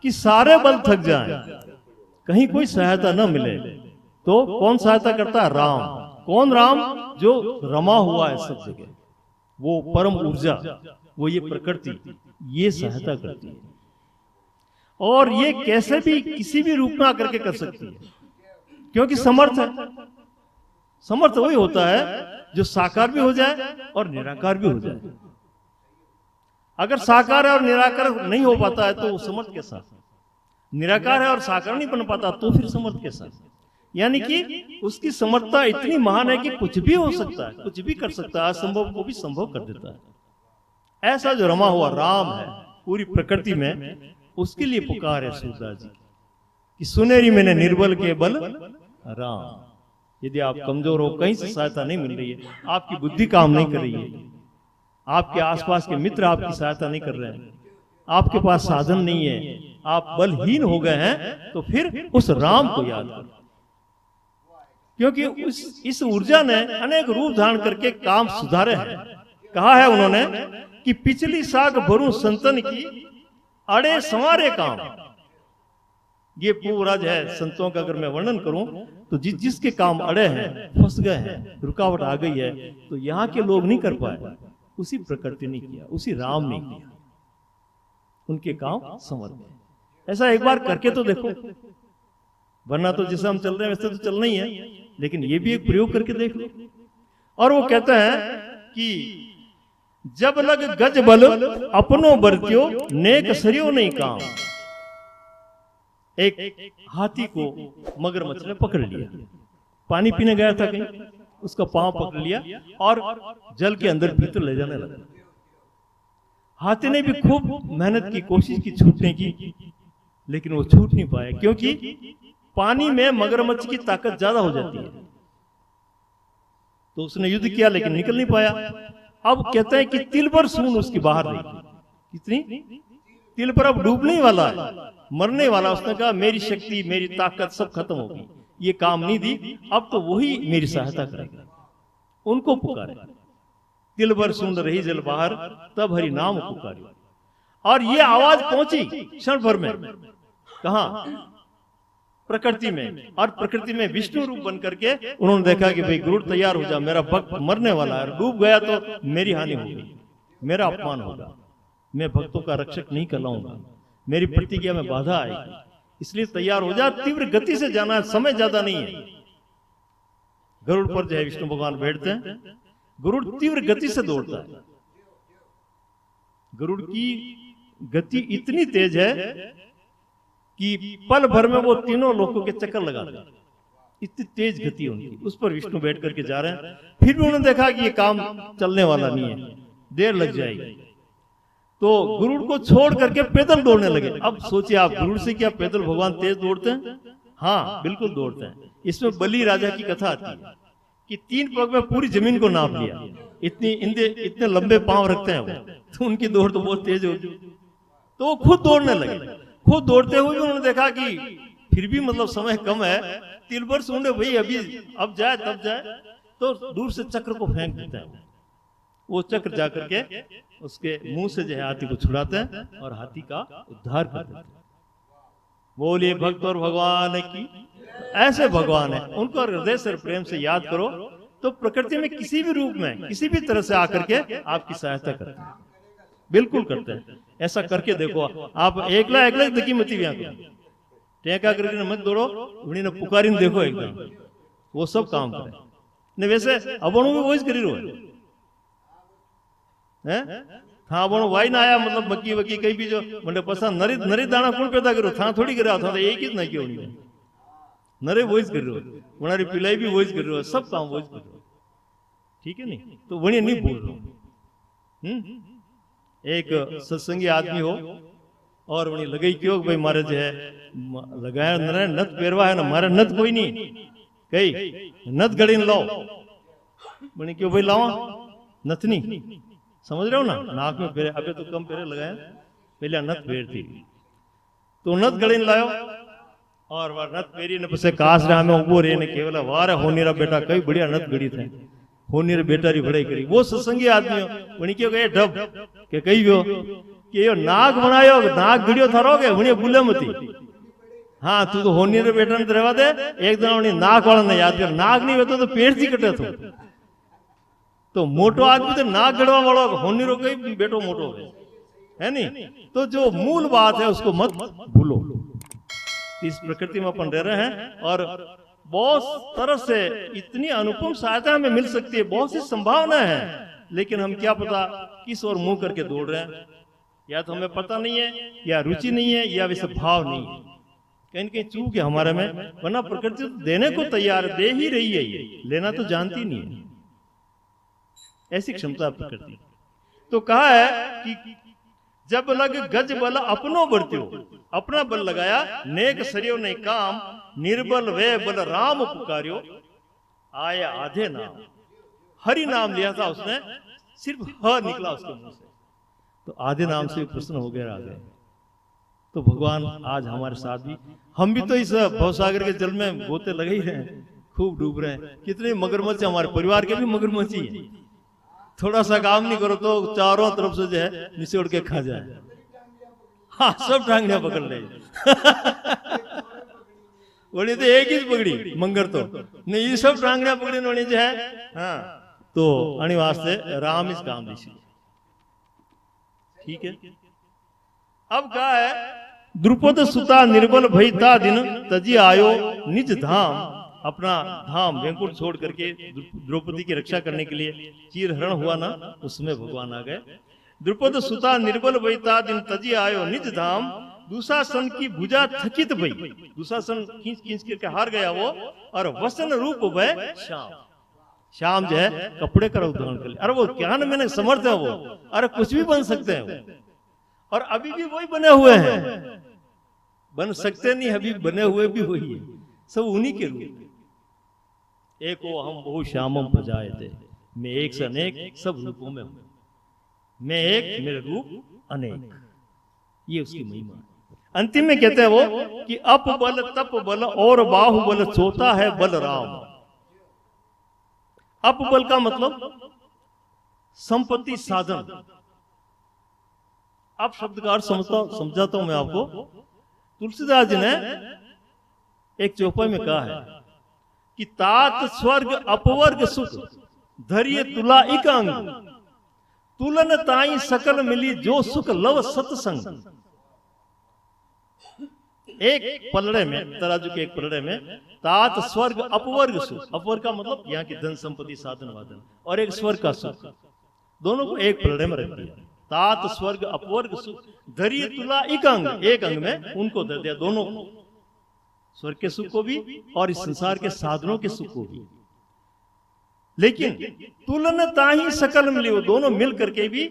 कि सारे बल थक जाएं, कहीं कोई सहायता न मिले, तो कौन सहायता करता है? राम। कौन राम? जो रमा हुआ है सब जगह, वो परम ऊर्जा, वो ये प्रकृति, ये सहायता करती है। और ये कैसे भी किसी भी रूप में आकर के कर सकती है, क्योंकि समर्थ है। समर्थ वही होता है जो साकार भी हो जाए और निराकार भी हो जाए। अगर साकार है और निराकार नहीं हो पाता है तो वो समर्थ के साथ, निराकार है और साकार नहीं बन पाता तो फिर समर्थ के साथ। यानी कि उसकी समर्थता इतनी महान है कि कुछ भी हो सकता है, कुछ भी कर सकता है, असंभव को भी संभव कर देता है। ऐसा जो रमा हुआ राम है पूरी प्रकृति में, उसके लिए पुकार है सूरदास जी कि सुनेरी मैंने निर्बल के बल राम। यदि आप कमजोर हो, कहीं से सहायता नहीं मिल रही है, आपकी बुद्धि काम नहीं कर रही है, आपके आसपास के मित्र आपकी सहायता नहीं कर रहे हैं, आपके पास साधन नहीं है, आप बलहीन हो गए हैं, तो फिर उस राम को याद करो, क्योंकि इस ऊर्जा ने अनेक रूप धारण करके काम सुधारे हैं। कहा है उन्होंने कि पिछली साख भरूं संतन की, अड़े संवारे काम। ये पूर्वराज है संतों का अगर मैं वर्णन करूं तो जिसके काम अड़े हैं, फंस गए हैं, रुकावट आ गई है, तो यहाँ के लोग नहीं कर पाए, उसी प्रकृति ने किया, उसी राम ने किया, उनके काम संवर गए। ऐसा एक बार करके तो देखो, वरना तो जैसे हम चल रहे हैं वैसे तो चलना ही है, लेकिन ये भी एक प्रयोग करके देख लो। और वो कहते हैं कि जब लग गज बल अपनो बरत्यो, नेक सरियो नहीं काम। एक हाथी को मगरमच्छ ने पकड़ लिया, पानी पीने गया था कहीं, उसका पांव पकड़ लिया और जल के अंदर भीतर ले जाने लगा। हाथी ने भी खूब मेहनत की, कोशिश की छूटने की, लेकिन वो छूट नहीं पाया, क्योंकि पानी में मगरमच्छ की ताकत ज्यादा हो जाती है। तो उसने युद्ध किया लेकिन निकल नहीं पाया। अब कहते हैं कि तिल पर सूंड उसकी बाहर रही। कितनी? तिल पर अब डूबने ही वाला है, मरने वाला। उसने कहा मेरी शक्ति, मेरी ताकत सब खत्म होगी, ये काम नहीं दी, अब तो वही मेरी सहायता करेगा। उनको पुकारे, तिल भर सूंड रही जल बाहर, तब हरि नाम पुकारी। और ये आवाज पहुंची क्षण भर में, कहा? प्रकृति में। और प्रकृति में विष्णु रूप बन करके उन्होंने देखा कि भाई गुरुड़ तैयार हो जा, मेरा भक्त मरने वाला है, डूब गया तो मेरी हानि होगी, मेरा अपमान होगा, मैं भक्तों का रक्षक नहीं कहलाऊंगा, मेरी प्रतिज्ञा में बाधा आएगी, इसलिए तैयार हो जा, तीव्र गति से जाना है, समय ज्यादा नहीं है। गरुड़ पर जो है विष्णु भगवान बैठते हैं, गरुड़ तीव्र गति से दौड़ता है। गरुड़ की गति इतनी तेज है कि पल भर में वो तीनों लोगों के चक्कर लगा देगा, इतनी तेज गति उनकी। उस पर विष्णु बैठ करके जा रहे हैं। फिर भी उन्होंने देखा कि ये काम चलने वाला नहीं है, देर लग जाएगी, तो गरुड़ को छोड़ करके पैदल दौड़ने लगे। अब सोचिए आप, गरुड़ से क्या पैदल भगवान तेज दौड़ते हैं? हाँ, बिल्कुल दौड़ते हैं। इसमें बलि राजा की कथा आती है कि 3 पग में पूरी जमीन को नाप लिया, इतने लंबे पांव रखते हैं वो, तो उनकी दौड़ तो बहुत तेज होगी। तो वो खुद दौड़ने लगे। खुद दौड़ते हुए भी उन्होंने देखा कि फिर भी मतलब समय कम है, तिल भर सूंड भाई अभी, अब जाए तब जाए, तो दूर से चक्र को फेंक देते हैं। वो चक्र जाकर के उसके मुंह से जो है हाथी को छुड़ाते हैं और हाथी का उद्धार कर देते हैं। बोलिए भक्त और भगवान की। ऐसे भगवान है, उनको हृदय से प्रेम से याद करो तो प्रकृति में किसी भी रूप में, किसी भी तरह से आकर के आपकी सहायता करते हैं, बिल्कुल करते हैं। ऐसा करके देखो आप, एकला देखी मती व्या टेका करके मत दौड़ो, उन्हीं ने पुकारी देखो एकदम, वो सब काम करे ने। वैसे अबणु भी वही करी रो है, था अबणु वाई ना आया, मतलब मक्की वक्की कहीं भी जो मंडे पसा नरी दाना कौन पैदा करो, था थोड़ी करा था, एक ही ना क्यों नहीं, नरे वही कर रहे हो, उनारी पिलाई भी वही कर रहे हो, सब काम वही कर रहे हो, ठीक है नहीं? तो वही नहीं बोल रहा हूं। एक सत्संगी आदमी हो और वही लगई क्यों भाई मारे जो है लगाया नथ पेरवा है ना, मारे नथ कोई नहीं, कई नथ गड़ी लाओ, बनी क्यों भाई लाओ नथ नहीं, समझ रहे हो ना? नाक में पेरे, अबे तो कम पेरे लगाए, पहले नथ पेर थी, तो नथ गड़ी लायो और वह नथ पेरी ने पसे कास रहा में उबो रे ने केवल वारे होनीरा बेटा कई बढ़िया नथ गड़ी थे, होनीर बेटा री बड़ाई करी। वो सत्संगी आदमी हो, वणी क्यों गए ढब के कही गयो कि यो नाग बनायो, नाग गड़ियो थारो के हुणे भूले मती। हाँ तू तो होनी रे बेटा ने रहवा दे, एक दिन उन्हें नाग वाला ने याद कर, नाग नहीं होता तो पेड़ थी कटे तो मोटो आदमी तो नाग गड़वा वाला होनी रो गई बेटो मोटो है नहीं। तो जो मूल बात है उसको मत भूलो। इस प्रकृति में अपन रह रहे हैं और बहुत तरह से इतनी अनुपम सहायता हमें मिल सकती है, बहुत सी संभावना है, लेकिन हम क्या पता किस ओर मुंह करके दौड़ रहे हैं। या तो हमें पता नहीं है, या रुचि नहीं है, या वैसे भाव नहीं है, कहीं कहीं चूक है हमारे में। वरना प्रकृति तो देने को तैयार, दे ही रही है, ये लेना तो जानती नहीं है। ऐसी क्षमता है प्रकृति। तो कहा है कि जब लग गज बल अपनो बरत्यो, अपना बल लगाया, नेक सरियो नहीं काम, निर्बल वे बल राम पुकारियो, आया आधे नाम। हरि नाम लिया था उसने, सिर्फ ह निकला उसके मुंह से, तो आधे नाम से प्रश्न हो गया आगे। तो भगवान आज हमारे साथ भी, हम भी तो इस भवसागर के जल में गोते लगे ही रहे, खूब डूब रहे हैं। कितने मगरमच्छ, हमारे परिवार के भी मगरमच्छ ही है। थोड़ा सा काम नहीं करो तो चारों तरफ से जो है निचोड़ के खा जाए। हाँ सब टांगड़ियां पकड़ ले वही तो एक ही पकड़ी मंगर तो नहीं, ये सब टांगड़ियां पकड़ी वही जो है। हाँ तो अणी वास्ते राम इस काम दिशी, ठीक है। अब कहा है द्रुपद सुता निर्बल भई ता दिन तजी आयो निज धाम। अपना धाम वैकुंठ छोड़ करके द्रौपदी की रक्षा करने के लिए चीर हरण हुआ ना, उसमें भगवान आ गए। द्रुपद सुता निर्बल भई ता दिन तजी आयो निज धाम। दुशासन की भुजा थकित भई, दुशासन खींच खींच करके हार गया वो, और वसन रूप भय श्याम। श्याम जो है कपड़े का उदाहरण कर लिया। अरे वो क्या ना, मैंने समर्थ है वो, अरे कुछ भी बन सकते हैं वो, और अभी भी वही बने हुए हैं। बन सकते नहीं, अभी बने हुए भी वही है, सब उन्हीं के रूप। एक वो हम बहु श्यामम भजाए थे, मैं एक से अनेक सब रूपों में हूं, मैं एक मेरे रूप अनेक, ये उसकी महिमा है। अंतिम में कहते हैं वो कि अप बल तप बल और बाहुबल चौथा है बलराम। अप बल का मतलब संपत्ति साधन। आप शब्द का अर्थ समझाता हूं मैं आपको। तुलसीदास जी ने एक चौपाई में कहा है कि तात स्वर्ग अपवर्ग सुख धरिय तुला इक अंग, तुलन ताई सकल मिली जो सुख लव सत्संग। एक पलड़े में, तराजू के एक पलड़े में तात स्वर्ग अपवर्ग सुख, अपवर्ग का मतलब यहाँ की धन संपत्ति साधन वाधन, और एक स्वर्ग का सुख, दोनों को एक पलड़े में रख दिया। तात स्वर्ग अपवर्ग सुख धरिय तुला इक अंग, एक अंग में उनको धर दिया, दोनों स्वर्ग के सुख को भी और इस संसार के साधनों के सुख को भी। लेकिन तुलन ताही सकल मिली, वो दोनों मिल करके भी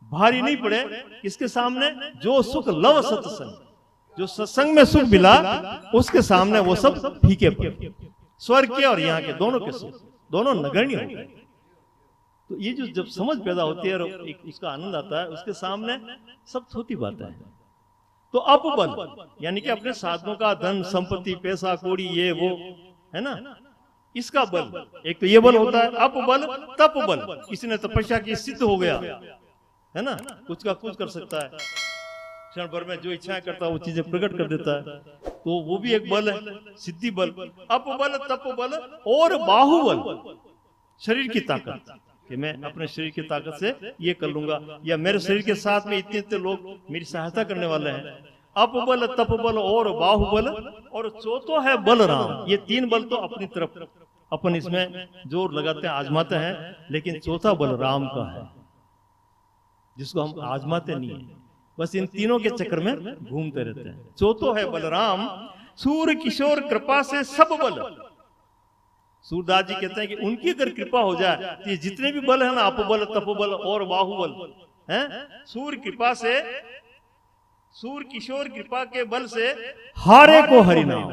भारी नहीं पड़े इसके सामने। जो सुख लव सत्संग, जो सत्संग में सुख मिला उसके सामने वो सब फीके पड़े। स्वर्ग के और यहाँ के दोनों के सुख दोनों नगण्य हो गए। तो ये जो जब समझ पैदा होती है और एक उसका आनंद आता है, उसके सामने सब छोटी बातें हैं। तो अपबल यानी कि अपने साधनों का धन संपत्ति पैसा कौड़ी ये वो है ना, इसका बल, एक तो ये बल होता है। अपबल तप बल, किसी ने तपस्या की, सिद्ध हो गया है ना, कुछ का कुछ कर सकता है, क्षण भर में जो इच्छाएं करता है वो चीजें प्रकट कर देता है, तो वो भी एक बल है, सिद्धि बल। अपबल तप बल और बाहुबल, शरीर की ताकत कि मैं अपने शरीर की ताकत से ये कर लूंगा, या मेरे शरीर के साथ में इतने इतने लोग मेरी सहायता करने वाले हैं। अपबल तप बल और बाहुबल, और चौथो है बलराम। ये तीन बल तो अपनी तरफ अपन इसमें जोर लगाते हैं, आजमाते हैं, लेकिन चौथा बल राम का है जिसको हम आजमाते नहीं है, बस इन तीनों के चक्कर में घूमते रहते हैं। चौथो है बलराम, सूर्य किशोर कृपा से सब बल। सूरदास जी कहते हैं कि उनकी अगर कृपा हो जाए तो ये जितने भी बल है ना, अपबल तपबल और बाहुबल हैं, सूर्य कृपा से, सूर्य किशोर कृपा के बल से हारे को हरि नाम।